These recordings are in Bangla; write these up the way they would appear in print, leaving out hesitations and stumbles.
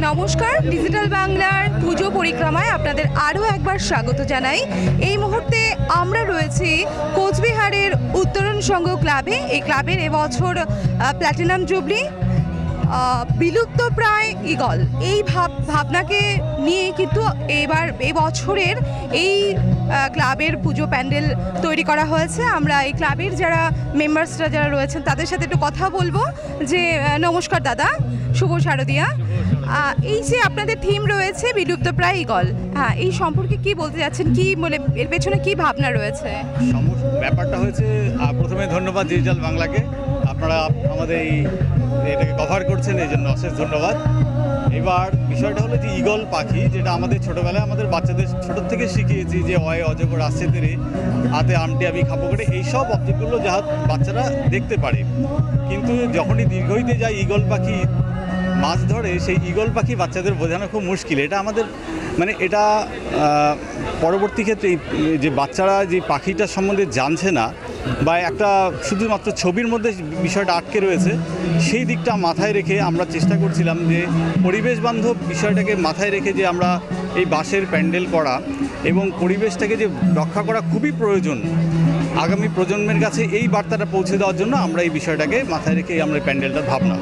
নমস্কার, ডিজিটাল বাংলার পুজো পরিক্রমায় আপনাদের আরও একবার স্বাগত জানাই। এই মুহূর্তে আমরা রয়েছি কোচবিহারের উত্তরণ সংঘ ক্লাবে। এই ক্লাবের এবছর প্ল্যাটিনাম জুবলি, বিলুপ্তপ্রায় ঈগল, এই ভাবনাকে নিয়ে কিন্তু এবছরের এই ক্লাবের পুজো প্যান্ডেল তৈরি করা হয়েছে। আমরা এই ক্লাবের যারা মেম্বার্সরা যারা রয়েছেন তাদের সাথে একটু কথা বলবো। যে নমস্কার দাদা, শুভ শারদিয়া। এই যে আপনাদের থিম রয়েছে বিলুপ্তপ্রায় ঈগল, হ্যাঁ, এই সম্পর্কে কি বলতে যাচ্ছেন? কি বলে এর পেছনে কি ভাবনা রয়েছে? ব্যাপারটা হয়েছে, প্রথমে ধন্যবাদ ডিজিটাল বাংলাকে, আপনারা আমাদের এটাকে কভার করছেন, এই জন্য অশেষ ধন্যবাদ। এবার বিষয়টা হলো যে ঈগল পাখি, যেটা আমাদের ছোটোবেলায় আমাদের বাচ্চাদের ছোটোর থেকে শিখিয়েছি যে অয় অজগর আসছে তেরে, হাতে আমটি আমি খাবো করে, এইসব অবজেক্টগুলো যা বাচ্চারা দেখতে পারে। কিন্তু যখনই দীর্ঘইতে যায় ঈগল পাখি মাছ ধরে, সেই ঈগল পাখি বাচ্চাদের বোঝানো খুব মুশকিল। এটা আমাদের এটা পরবর্তী ক্ষেত্রে যে বাচ্চারা যে পাখিটার সম্বন্ধে জানছে না, বা একটা শুধুমাত্র ছবির মধ্যে বিষয়টা আটকে রয়েছে, সেই দিকটা মাথায় রেখে আমরা চেষ্টা করছিলাম যে পরিবেশ বান্ধব বিষয়টাকে মাথায় রেখে যে আমরা এই বাঁশের প্যান্ডেল করা এবং পরিবেশটাকে যে রক্ষা করা খুবই প্রয়োজন আগামী প্রজন্মের কাছে, এই বার্তাটা পৌঁছে দেওয়ার জন্য আমরা এই বিষয়টাকে মাথায় রেখে আমরা এই প্যান্ডেলটার ভাবনা।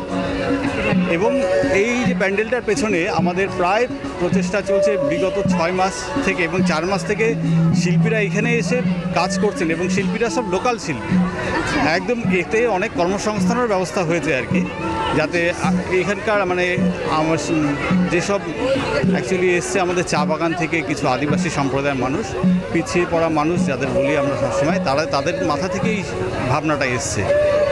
এবং এই যে প্যান্ডেলটার পেছনে আমাদের প্রায় প্রচেষ্টা চলছে বিগত 6 মাস থেকে, এবং 4 মাস থেকে শিল্পীরা এখানে এসে কাজ করছেন, এবং শিল্পীরা সব লোকাল শিল্পী একদম। এতে অনেক কর্মসংস্থানের ব্যবস্থা হয়েছে আর কি, যাতে এখানকার আমার যেসব অ্যাকচুয়ালি এসছে আমাদের চা বাগান থেকে কিছু আদিবাসী সম্প্রদায়ের মানুষ, পিছিয়ে পড়া মানুষ যাদের বলি আমরা সবসময়, তাদের মাথা থেকেই ভাবনাটা এসছে,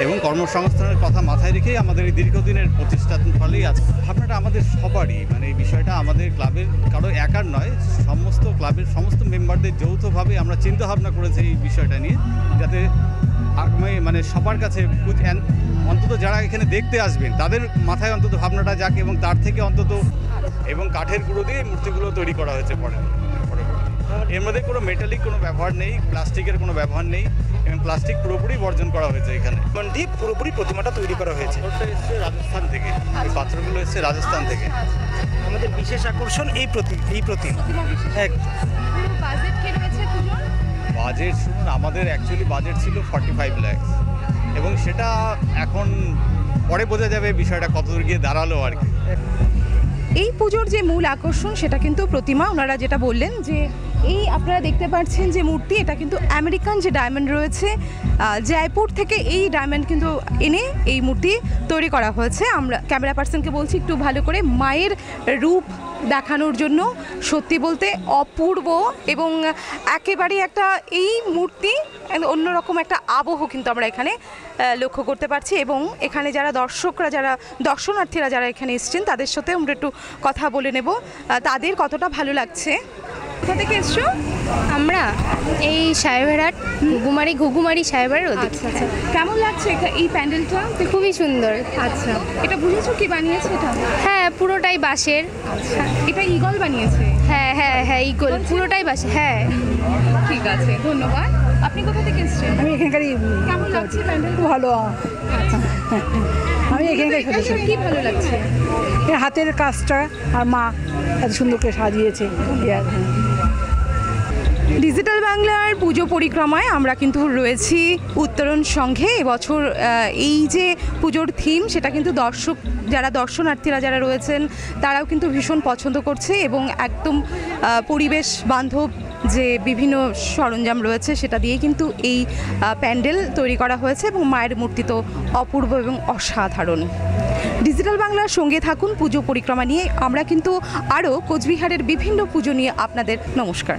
এবং কর্মসংস্থানের কথা মাথায় রেখেই আমাদের এই দীর্ঘদিনের প্রচেষ্টার ফলেই আছে ভাবনাটা আমাদের সবারই। এই বিষয়টা আমাদের ক্লাবের কারো একার নয়, সমস্ত ক্লাবের সমস্ত মেম্বারদের যৌথভাবে আমরা চিন্তা ভাবনা করেছি এই বিষয়টা নিয়ে, যাতে সবার কাছে অন্তত যারা এখানে দেখতে আসবেন তাদের মাথায় অন্তত ভাবনাটা যাক, এবং তার থেকে অন্তত, এবং কাঠের গুঁড়ো দিয়ে মূর্তিগুলো তৈরি করা হয়েছে পরে। এর মধ্যে কোনো মেটালিক কোনো ব্যবহার নেই, প্লাস্টিকের কোনো ব্যবহার নেই, এবং প্লাস্টিক পুরোপুরি বর্জন করা হয়েছে এখানে। পুরোপুরি প্রতিমাটা তৈরি করা হয়েছে। এসছে রাজস্থান থেকে, এই পাথরগুলো এসছে রাজস্থান থেকে। আমাদের বিশেষ আকর্ষণ এই প্রতিমা। বাজেট শুনুন, আমাদের অ্যাকচুয়ালি বাজেট ছিল 45 লাখ, এবং সেটা এখন পরে বোঝা যাবে বিষয়টা কতদূর গিয়ে দাঁড়ালো আর কি। এই পুজোর যে মূল আকর্ষণ সেটা কিন্তু প্রতিমা। ওনারা যেটা বললেন যে এই আপনারা দেখতে পাচ্ছেন যে মূর্তি, এটা কিন্তু আমেরিকান যে ডায়মন্ড রয়েছে, জয়পুর থেকে এই ডায়মন্ড কিন্তু এনে এই মূর্তি তৈরি করা হয়েছে। আমরা ক্যামেরা পার্সনকে বলছি একটু ভালো করে মায়ের রূপ দেখানোর জন্য। সত্যি বলতে অপূর্ব, এবং একেবারে একটা এই মূর্তি অন্যরকম একটা আবহ কিন্তু আমরা এখানে লক্ষ্য করতে পারছি। এবং এখানে যারা দর্শনার্থীরা যারা এখানে এসছেন তাদের সাথে আমরা একটু কথা বলে নেব, তাদের কতটা ভালো লাগছে। কোথা থেকে এসছো? আমরা এই সাহেবেরহাট ঘুঘুমারি সাহেবের ওদিকে। আচ্ছা, কেমন লাগছে এই প্যান্ডেলটা? খুবই সুন্দর। আচ্ছা, এটা বুঝেছো কি বানিয়েছে এটা? হ্যাঁ, পুরোটাই বাঁশের। আচ্ছা, এটা ঈগল বানিয়েছে? হ্যাঁ, ঈগল পুরোটাই বাঁশের। হ্যাঁ, ঠিক আছে, ধন্যবাদ। আপনি কোথা থেকে এসেছেন? আমি এখানকারই। কেমন লাগছে প্যান্ডেল? ভালো। আমি এখানকার কি ভালো লাগছে? হাতের কাজটা, আর মা এত সুন্দর করে সাজিয়েছে। ডিজিটাল বাংলার পুজো পরিক্রমায় আমরা কিন্তু রয়েছি উত্তরণ সংঘে। এবছর এই যে পুজোর থিম সেটা কিন্তু দর্শনার্থীরা যারা রয়েছেন তারাও কিন্তু ভীষণ পছন্দ করছে, এবং একদম পরিবেশ বান্ধব যে বিভিন্ন সরঞ্জাম রয়েছে সেটা দিয়ে কিন্তু এই প্যান্ডেল তৈরি করা হয়েছে, এবং মায়ের মূর্তি তো অপূর্ব এবং অসাধারণ। ডিজিটাল বাংলার সঙ্গে থাকুন পুজো পরিক্রমা নিয়ে। আমরা কিন্তু আরও কোচবিহারের বিভিন্ন পুজো নিয়ে আপনাদের নমস্কার।